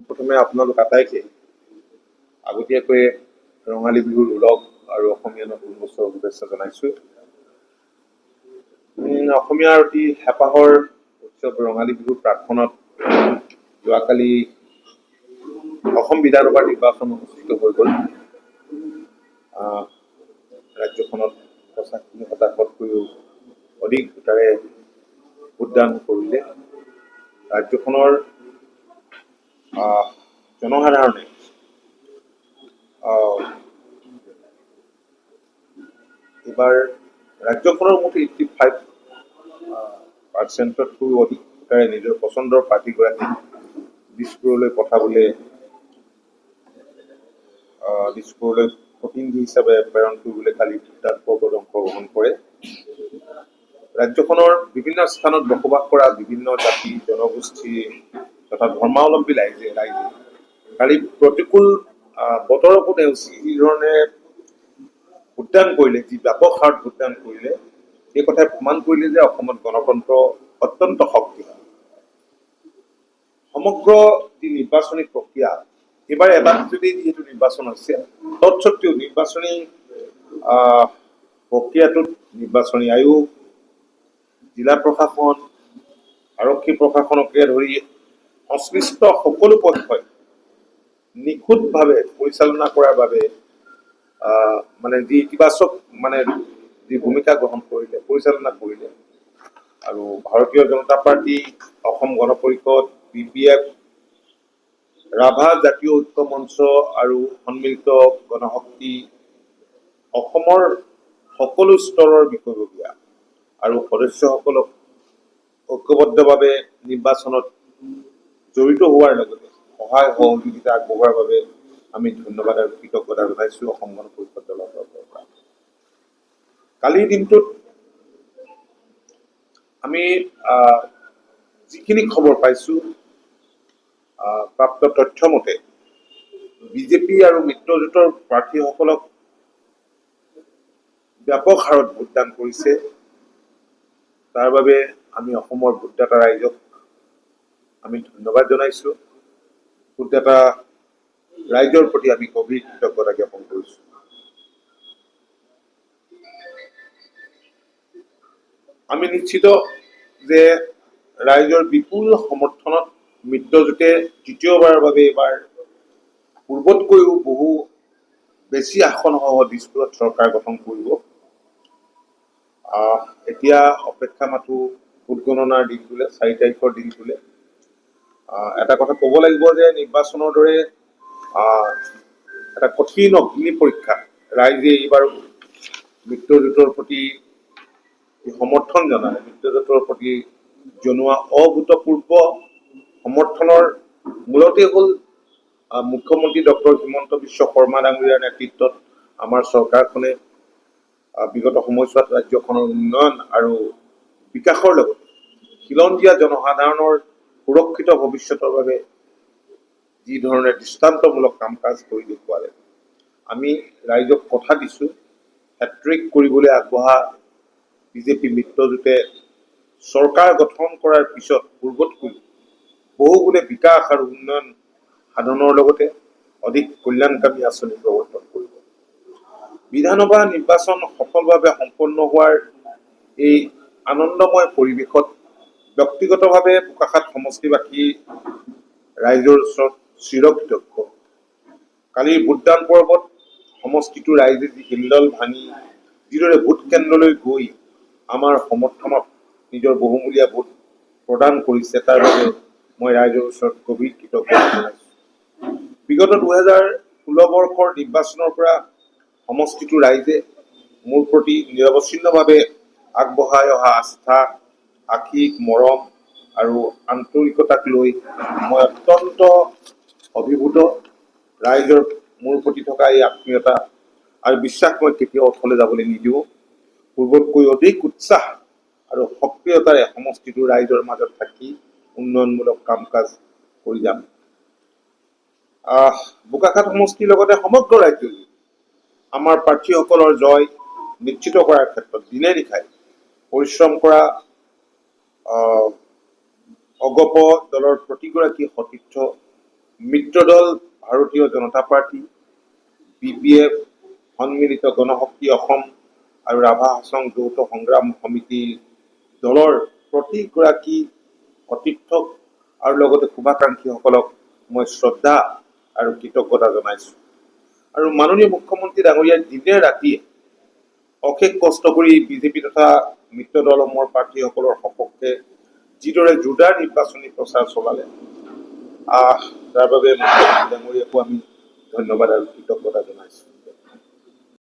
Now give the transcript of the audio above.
প্ৰথমে আপোনালোক আটাইকে আগতীয়াকৈ ৰঙালী বিহুৰ উলগ আৰু অসমীয়া নতুন বছৰৰ শুভেচ্ছা জনাইছোঁ। অসমীয়াৰ অতি হেঁপাহৰ উৎসৱ ৰঙালী বিহুৰ প্ৰাকক্ষণত যোৱাকালি অসম বিধানসভাৰ নিৰ্বাচন অনুষ্ঠিত হৈ গ'ল। ৰাজ্যখনত 85%তকৈও অধিক ভোটাৰে ভোটদান কৰিলে। ৰাজ্যখনৰ জনসাধাৰণে এইবাৰ ৰাজ্যখনৰ মুঠ 85%তকৈও অধিক ভোটাৰে নিজৰ পচন্দৰ প্ৰাৰ্থীগৰাকীক দিছপুৰলৈ প্ৰতিনিধি হিচাপে প্ৰেৰণ কৰিবলৈ কালি ভোটদান পৰ্বত অংশগ্ৰহণ কৰে। ৰাজ্যখনৰ বিভিন্ন স্থানত বসবাস কৰা বিভিন্ন জাতি জনগোষ্ঠী তথা ধৰ্মাৱলম্বী ৰাইজে কালি প্ৰতিকূল বতৰকো নেওচি যিধৰণে ভোটদান কৰিলে, যি ব্যাপক হাৰত ভোটদান কৰিলে, সেই কথাই প্ৰমাণ কৰিলে যে অসমত গণতন্ত্ৰ অত্যন্ত শক্তিশালী। সমগ্ৰ যি নিৰ্বাচনী প্ৰক্ৰিয়া, এইবাৰ এটা যদি যিহেতু নিৰ্বাচন হৈছে, তৎসত্বেও নিৰ্বাচনী প্ৰক্ৰিয়াটোত নিৰ্বাচনী আয়োগ, জিলা প্ৰশাসন, আৰক্ষী প্ৰশাসনকে ধৰি সংশ্লিষ্ট সকলো পক্ষই নিখুঁতভাৱে পৰিচালনা কৰাৰ বাবে যি ইতিবাচক যি ভূমিকা গ্ৰহণ কৰিলে, পৰিচালনা কৰিলে। আৰু ভাৰতীয় জনতা পাৰ্টি, অসম গণ পৰিষদ, BPF, ৰাভা জাতীয় ঐক্য মঞ্চ আৰু সন্মিলিত গণশক্তি, অসমৰ সকলো স্তৰৰ বিষয়ববীয়া আৰু সদস্যসকলক ঐক্যবদ্ধভাৱে নিৰ্বাচনত জড়িত হোৱাৰ লগতে সহায় সহযোগিতা আগবঢ়োৱাৰ বাবে আমি ধন্যবাদ আৰু কৃতজ্ঞতা জনাইছোঁ অসম গণ পৰিষদ দলৰ তৰফৰ পৰা। কালিৰ দিনটোত আমি যিখিনি খবৰ পাইছোঁ, প্ৰাপ্ত তথ্য মতে বিজেপি আৰু মিত্ৰজোঁটৰ প্ৰাৰ্থীসকলক ব্যাপক হাৰত ভোটদান কৰিছে। তাৰ বাবে আমি অসমৰ ভোটদাতা ৰাইজক আমি ধন্যবাদ জনাইছোঁ। ভোটদাতা ৰাইজৰ প্ৰতি আমি গভীৰ কৃতজ্ঞতা জ্ঞাপন কৰিছোঁ। আমি নিশ্চিত যে ৰাইজৰ বিপুল সমৰ্থনত মিত্ৰজোঁটে দ্বিতীয়বাৰৰ বাবে এইবাৰ পূৰ্বতকৈও বহু বেছি আসনসহ দিছপুৰত চৰকাৰ গঠন কৰিব। এতিয়া অপেক্ষা মাথো ভোট গণনাৰ দিনটোলৈ, 4 তাৰিখৰ দিনটোলৈ। এটা কথা ক'ব লাগিব যে নিৰ্বাচনৰ দৰে এটা কঠিন অগ্নি পৰীক্ষা ৰাইজে এইবাৰ মিত্ৰজোঁটৰ প্ৰতি সমৰ্থন জনালে, মিত্ৰজোঁটৰ প্ৰতি জনোৱা অভূতপূৰ্ব সমৰ্থনৰ মূলতে হ'ল মুখ্যমন্ত্ৰী ডক্টৰ হিমন্ত বিশ্ব শৰ্মা ডাঙৰীয়াৰ নেতৃত্বত আমাৰ চৰকাৰখনে বিগত সময়ছোৱাত ৰাজ্যখনৰ উন্নয়ন আৰু বিকাশৰ লগতে খিলঞ্জীয়া জনসাধাৰণৰ সুৰক্ষিত ভৱিষ্যতৰ বাবে যি ধৰণে দৃষ্টান্তমূলক কাম কাজ কৰি দেখুৱালে। আমি ৰাইজক কথা দিছোঁ, হেট্ৰিক কৰিবলৈ আগবঢ়া বিজেপি মিত্ৰজোঁটে চৰকাৰ গঠন কৰাৰ পিছত পূৰ্বতকৈ বহুগুণে বিকাশ আৰু উন্নয়ন সাধনৰ লগতে অধিক কল্যাণকামী আঁচনি প্ৰৱৰ্তন কৰিব। বিধানসভা নিৰ্বাচন সফলভাৱে সম্পন্ন হোৱাৰ এই আনন্দময় পৰিৱেশত ব্যক্তিগতভাৱে বোকাখাত সমষ্টিবাসী ৰাইজৰ ওচৰত চিৰকৃতজ্ঞ। কালিৰ ভোটদান পৰ্বত সমষ্টিটোৰ ৰাইজে যি হিল্লোল ভাঙি যিদৰে ভোট কেন্দ্ৰলৈ গৈ আমাৰ সমৰ্থনত নিজৰ বহুমূলীয়া ভোট প্ৰদান কৰিছে, তাৰ বাবে মই ৰাইজৰ ওচৰত গভীৰ কৃতজ্ঞতা জনাইছোঁ। বিগত 2016 বৰ্ষৰ নিৰ্বাচনৰ পৰা সমষ্টিটোৰ ৰাইজে মোৰ প্ৰতি নিৰৱচ্ছিন্নভাৱে আগবঢ়াই অহা আস্থা, আশীষ, মৰম আৰু আন্তৰিকতাক লৈ মই অত্যন্ত অভিভূত। ৰাইজৰ মোৰ প্ৰতি থকা এই আত্মীয়তা আৰু বিশ্বাস মই কেতিয়াও অথলে যাবলৈ নিদিওঁ। পূৰ্বতকৈ অধিক উৎসাহ আৰু সক্ৰিয়তাৰে সমষ্টিটোৰ ৰাইজৰ মাজত থাকি উন্নয়নমূলক কাম কাজ কৰি যাম। বোকাখাত সমষ্টিৰ লগতে সমগ্ৰ ৰাজ্যজুৰি আমাৰ প্ৰাৰ্থীসকলৰ জয় নিশ্চিত কৰাৰ ক্ষেত্ৰত দিনে নিশাই পৰিশ্ৰম কৰা অগপ দলৰ প্ৰতিগৰাকী সতীৰ্থ মিত্ৰদল ভাৰতীয় জনতা পাৰ্টি, BPF, সন্মিলিত গণশক্তি অসম আৰু ৰাভা হাছং যৌথ সংগ্ৰাম সমিতিৰ দলৰ প্ৰতিগৰাকী সতীৰ্থক আৰু লগতে শুভাকাংক্ষীসকলক মই শ্ৰদ্ধা আৰু কৃতজ্ঞতা জনাইছোঁ। আৰু মাননীয় মুখ্যমন্ত্ৰী ডাঙৰীয়াই দিনে ৰাতিয়ে অশেষ কষ্ট কৰি বিজেপি তথা মিত্ৰদলসমূহৰ প্ৰাৰ্থীসকলৰ সপক্ষে যিদৰে জোৰদাৰ নিৰ্বাচনী প্ৰচাৰ চলালে, তাৰ বাবে মুখ্যমন্ত্ৰী ডাঙৰীয়াকো আমি ধন্যবাদ আৰু কৃতজ্ঞতা জনাইছোঁ।